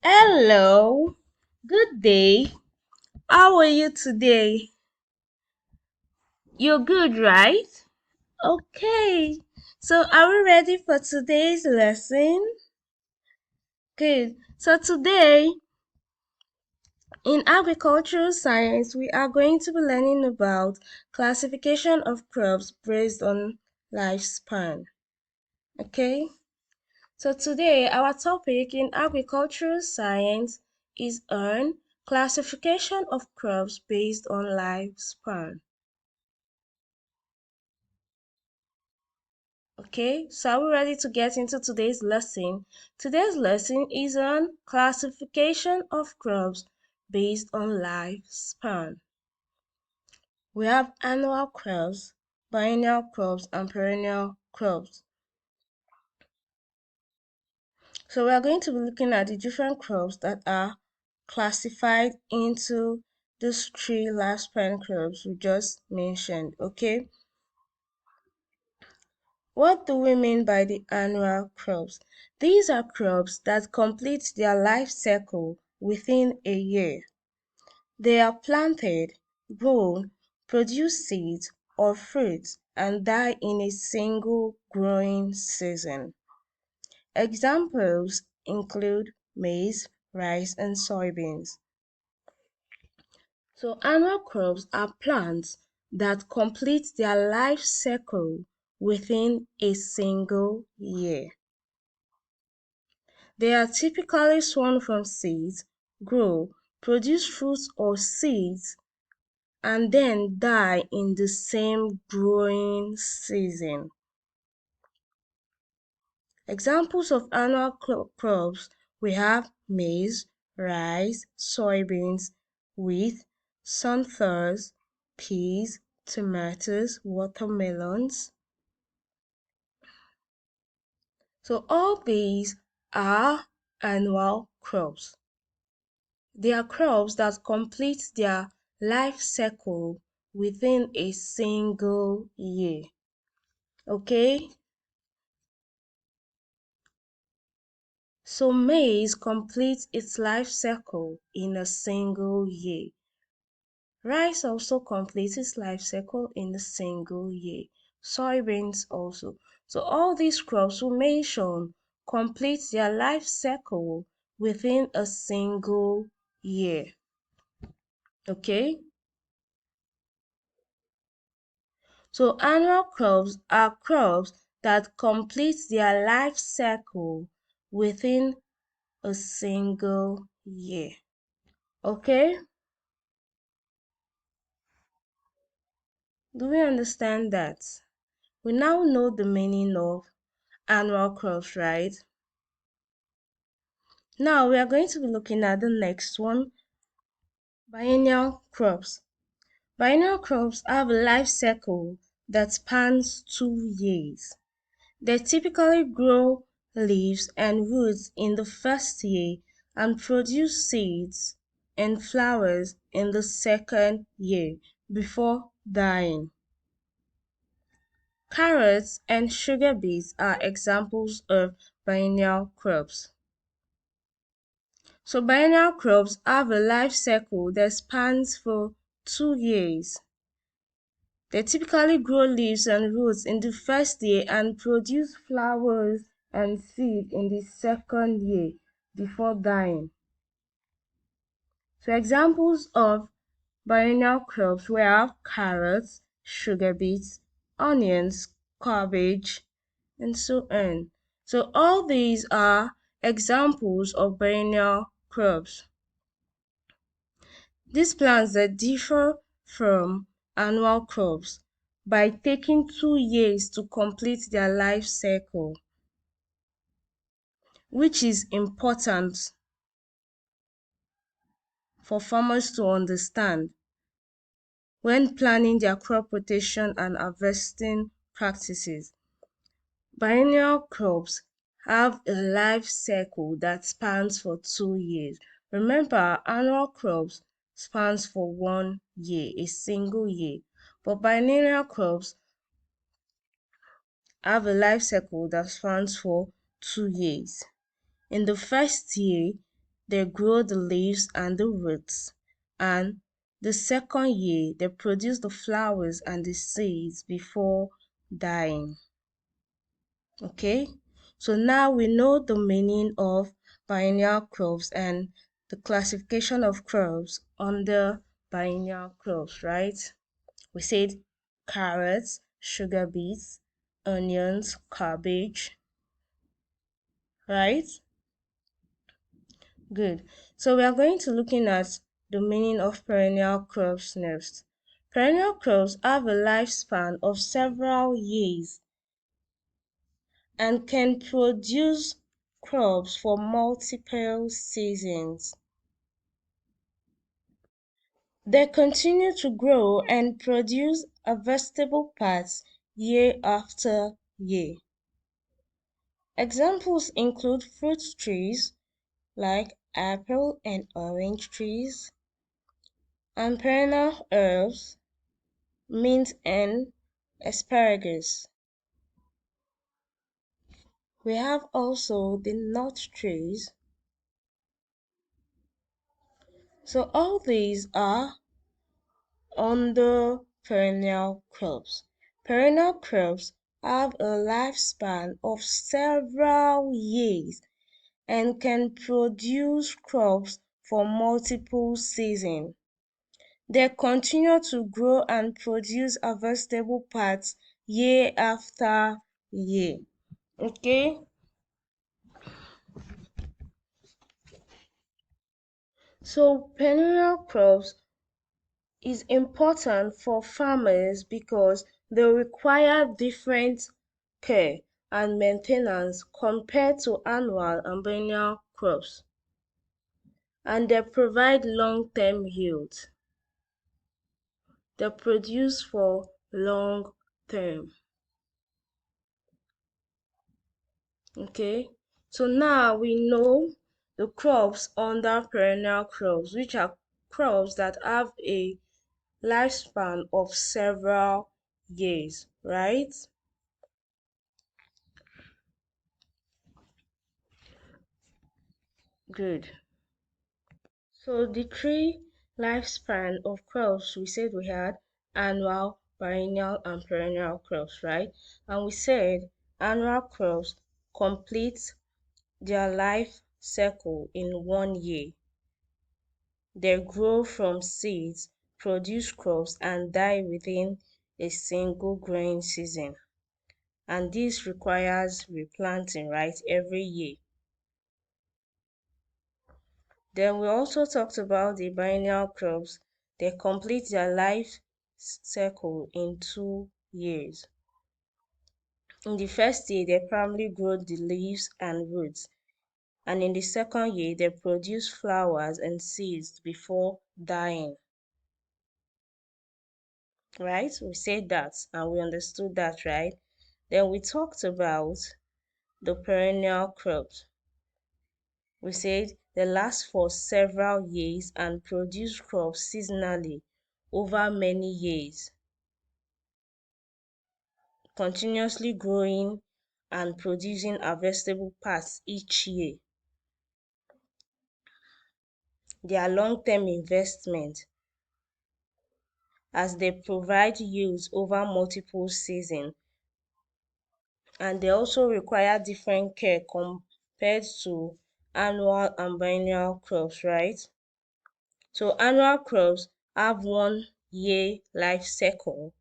Hello, good day. How are you today? You're good, right? Okay. So, are we ready for today's lesson? Good. So, today in agricultural science, we are going to be learning about classification of crops based on lifespan. Okay? So, today our topic in agricultural science is on classification of crops based on lifespan. Okay, so are we ready to get into today's lesson? Today's lesson is on classification of crops based on lifespan. We have annual crops, biennial crops, and perennial crops. So we are going to be looking at the different crops that are classified into these three lifespan crops we just mentioned. Okay, what do we mean by the annual crops? These are crops that complete their life cycle within a year. They are planted, grown, produce seeds or fruits, and die in a single growing season. Examples include maize, rice, and soybeans. So annual crops are plants that complete their life cycle within a single year. They are typically sown from seeds, grow, produce fruits or seeds, and then die in the same growing season. Examples of annual crops we have maize, rice, soybeans, wheat, sunflowers, peas, tomatoes, watermelons. So all these are annual crops. They are crops that complete their life cycle within a single year. Okay? So maize completes its life cycle in a single year. Rice also completes its life cycle in a single year. Soybeans also. So all these crops we mentioned complete their life cycle within a single year. Okay? So annual crops are crops that complete their life cycle within a single year. Okay? Do we understand that? We now know the meaning of annual crops, right? Now we are going to be looking at the next one, biennial crops. Biennial crops have a life cycle that spans 2 years. They typically grow leaves and roots in the first year and produce seeds and flowers in the second year before dying. Carrots and sugar beets are examples of biennial crops. So biennial crops have a life cycle that spans for 2 years. They typically grow leaves and roots in the first year and produce flowers and seed in the second year before dying. So examples of biennial crops we have carrots, sugar beets, onions, cabbage, and so on. So all these are examples of biennial crops. These plants that differ from annual crops by taking 2 years to complete their life cycle, which is important for farmers to understand when planning their crop rotation and harvesting practices. Biennial crops have a life cycle that spans for 2 years. Remember, annual crops spans for 1 year, a single year, but biennial crops have a life cycle that spans for 2 years. In the first year, they grow the leaves and the roots, and the second year they produce the flowers and the seeds before dying. Okay, so now we know the meaning of biennial crops and the classification of crops under biennial crops, right? We said carrots, sugar beets, onions, cabbage, right? Good. So we are going to looking at the meaning of perennial crops next. Perennial crops have a lifespan of several years and can produce crops for multiple seasons. They continue to grow and produce harvestable parts year after year. Examples include fruit trees like apple and orange trees, and perennial herbs, mint and asparagus. We have also the nut trees. So all these are under perennial crops. Perennial crops have a lifespan of several years and can produce crops for multiple seasons. They continue to grow and produce harvestable parts year after year. Okay, so perennial crops is important for farmers because they require different care and maintenance compared to annual and biennial crops, and they provide long-term yields. They produce for long term. Okay, so now we know the crops under perennial crops, which are crops that have a lifespan of several years, right? Good. So the three lifespan of crops we said we had annual, biennial, and perennial crops, right? And we said annual crops complete their life cycle in 1 year. They grow from seeds, produce crops, and die within a single growing season. And this requires replanting, right, every year. Then we also talked about the biennial crops. They complete their life cycle in 2 years. In the first year, they primarily grow the leaves and roots, and in the second year, they produce flowers and seeds before dying. Right? We said that and we understood that, right? Then we talked about the perennial crops. We said they last for several years and produce crops seasonally over many years, continuously growing and producing harvestable parts each year. They are long-term investment as they provide yields over multiple seasons, and they also require different care compared to annual and biennial crops, right? So annual crops have 1 year life cycle,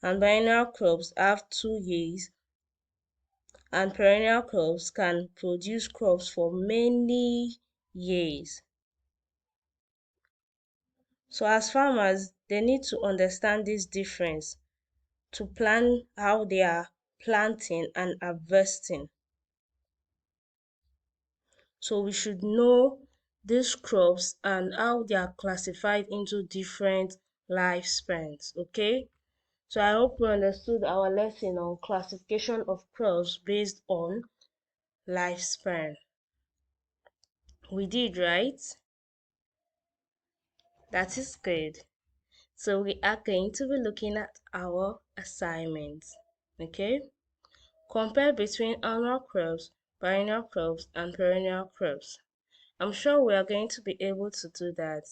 and biennial crops have 2 years, and perennial crops can produce crops for many years. So as farmers, they need to understand this difference to plan how they are planting and harvesting. So we should know these crops and how they are classified into different lifespans. Okay, so I hope we understood our lesson on classification of crops based on lifespan. We did, right? That is good. So we are going to be looking at our assignments. Okay, compare between annual crops, biennial crops, and perennial crops. I'm sure we are going to be able to do that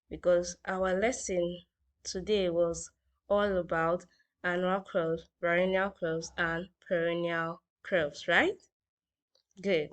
because our lesson today was all about annual crops, biennial crops, and perennial crops, right? Good.